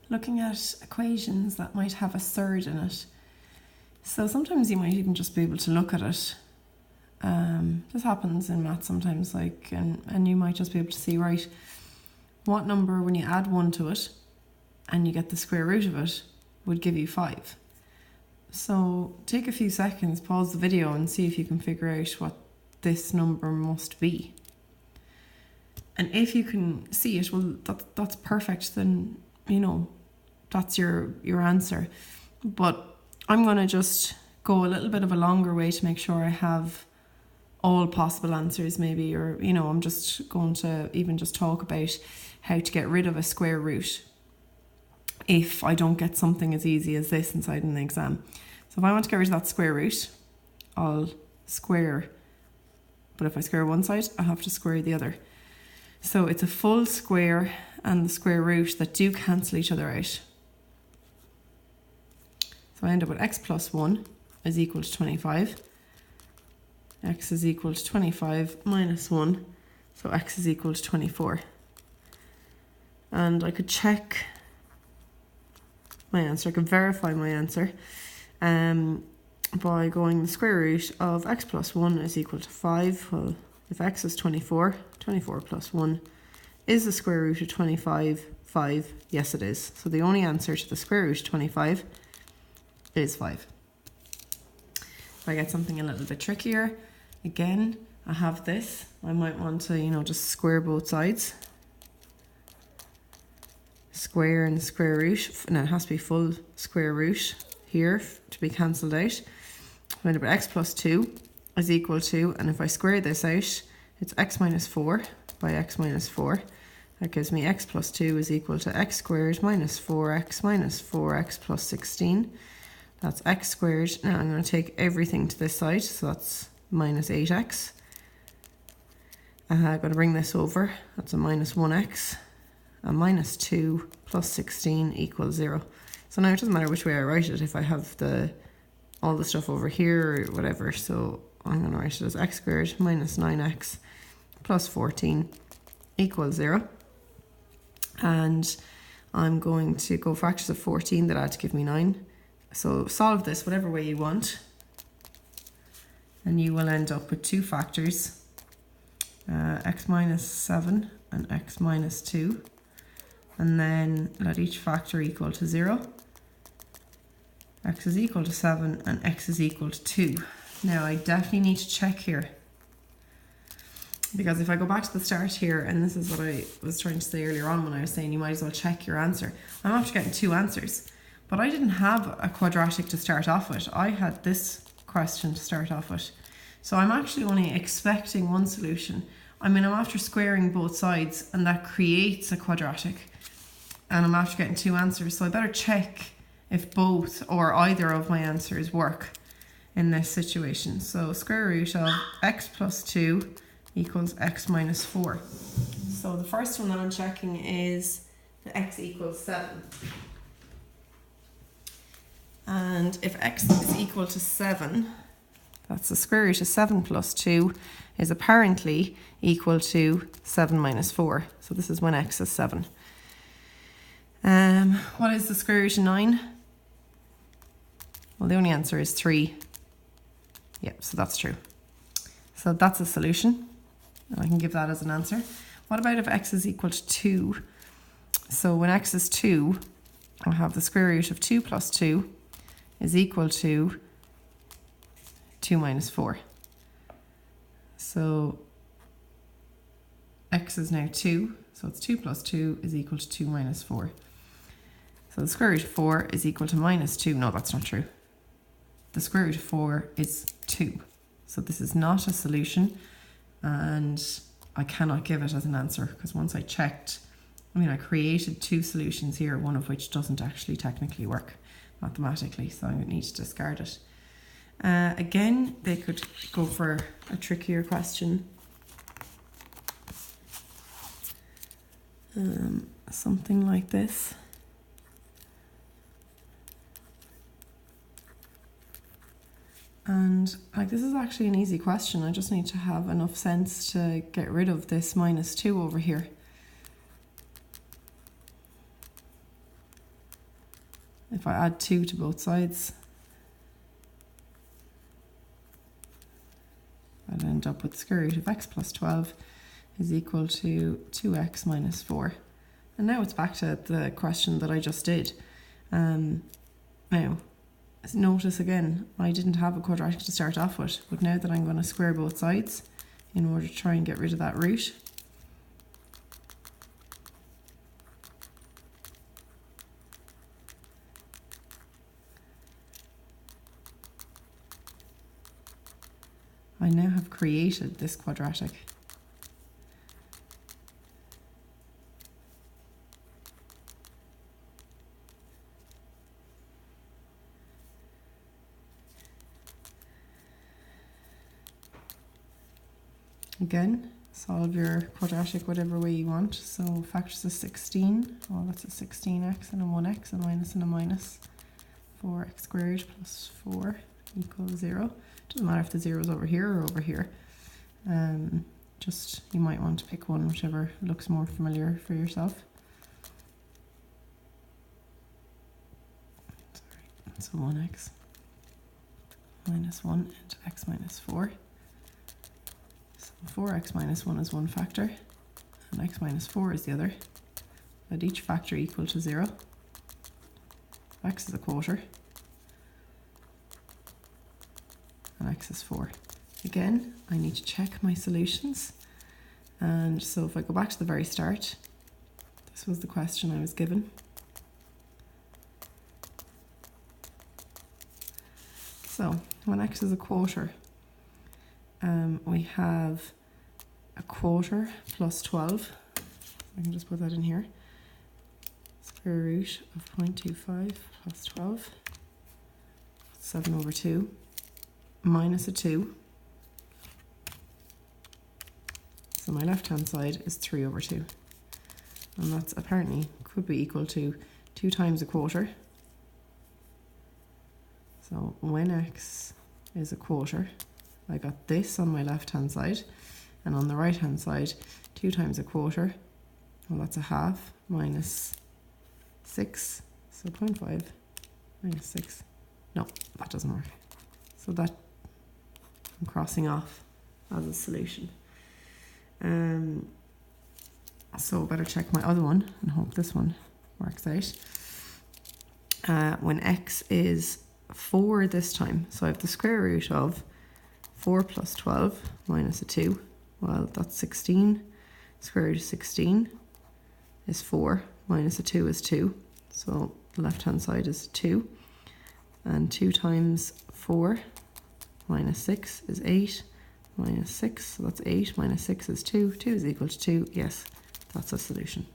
looking at equations that might have a third in it. So sometimes you might even just be able to look at it. This happens in math sometimes, and you might just be able to see, right, what number, when you add 1 to it and you get the square root of it, would give you 5. So take a few seconds, pause the video and see if you can figure out what this number must be. And if you can see it, well, that's perfect. Then, that's your answer. But I'm going to just go a little bit of a longer way to make sure I have all possible answers maybe, or, I'm just going to even just talk about how to get rid of a square root if I don't get something as easy as this inside an exam. So if I want to get rid of that square root, I'll square, but if I square one side, I have to square the other. So it's a full square and the square root that do cancel each other out. So I end up with x plus 1 is equal to 25. X is equal to 25 minus 1, so x is equal to 24. And I could check my answer, I could verify my answer by going the square root of x plus 1 is equal to 5. Well, if x is 24, 24 plus 1 is the square root of 25, 5. Yes, it is. So the only answer to the square root of 25 is 5. If I get something a little bit trickier, again, I have this. I might want to, just square both sides. Square and square root, and it has to be full square root here to be cancelled out. I end up with x plus 2 is equal to, and if I square this out, it's x minus 4 by x minus 4. That gives me x plus 2 is equal to x squared minus 4x plus 16. That's x squared. Now I'm going to take everything to this side, so that's minus 8x. I'm going to bring this over. That's a minus 1x. And minus 2 plus 16 equals 0. So now it doesn't matter which way I write it if I have all the stuff over here or whatever. So I'm going to write it as x squared minus 9x plus 14 equals 0. And I'm going to go factors of 14 that add to give me 9. So solve this whatever way you want. And you will end up with two factors, x minus 7 and x minus 2. And then let each factor equal to 0. X is equal to 7 and x is equal to 2. Now I definitely need to check here, because if I go back to the start here, and this is what I was trying to say earlier on when I was saying you might as well check your answer. I'm after getting two answers, but I didn't have a quadratic to start off with. I had this question to start off with. So I'm actually only expecting one solution. I'm after squaring both sides, and that creates a quadratic. And I'm after getting two answers, so I better check if both or either of my answers work in this situation. So square root of x plus 2 equals x minus 4. So the first one that I'm checking is the x equals 7. And if x is equal to 7, that's the square root of 7 plus 2 is apparently equal to 7 minus 4. So this is when x is 7. What is the square root of 9? Well, the only answer is 3. Yep, so that's true. So that's a solution. And I can give that as an answer. What about if x is equal to 2? So when x is 2, I'll have the square root of 2 plus 2 is equal to 2 minus 4. So x is now 2, so it's 2 plus 2 is equal to 2 minus 4. So the square root of 4 is equal to minus 2. No, that's not true. The square root of 4 is 2. So this is not a solution, and I cannot give it as an answer, because once I checked, I created two solutions here, one of which doesn't actually technically work mathematically, so I need to discard it. Again, they could go for a trickier question. Something like this. And this is actually an easy question. I just need to have enough sense to get rid of this minus 2 over here. if I add 2 to both sides, I'd end up with the square root of x plus 12 is equal to 2x minus 4. And now it's back to the question that I just did. Now, notice again, I didn't have a quadratic to start off with, but now that I'm going to square both sides in order to try and get rid of that root, I now have created this quadratic. Again, solve your quadratic whatever way you want. So factors of 16, well that's a 16x and a 1x and a minus and a minus. 4x squared plus 4 equals 0. Doesn't matter if the 0 is over here or over here. Just, you might want to pick one, whichever looks more familiar for yourself. Sorry, so 1x minus 1 into x minus 4. 4x minus 1 is one factor, and x minus 4 is the other. Let each factor equal to 0. X is a quarter, and x is 4. Again, I need to check my solutions. And so if I go back to the very start, this was the question I was given. So when x is a quarter, we have a quarter plus 12. I can just put that in here. Square root of 0.25 plus 12. 7 over 2 minus a 2. So my left hand side is 3 over 2. And that's apparently could be equal to 2 times a quarter. So when x is a quarter, I got this on my left hand side, and on the right hand side 2 times a quarter, well that's a half, minus 6, so 0.5 minus 6, no, that doesn't work. So that I'm crossing off as a solution. So better check my other one and hope this one works out. When x is 4 this time, so I have the square root of 4 plus 12 minus a 2, well that's 16, square root of 16 is 4, minus a 2 is 2, so the left hand side is 2, and 2 times 4 minus 6 is 8, minus 6, so that's 8, minus 6 is 2, 2 is equal to 2, yes, that's a solution.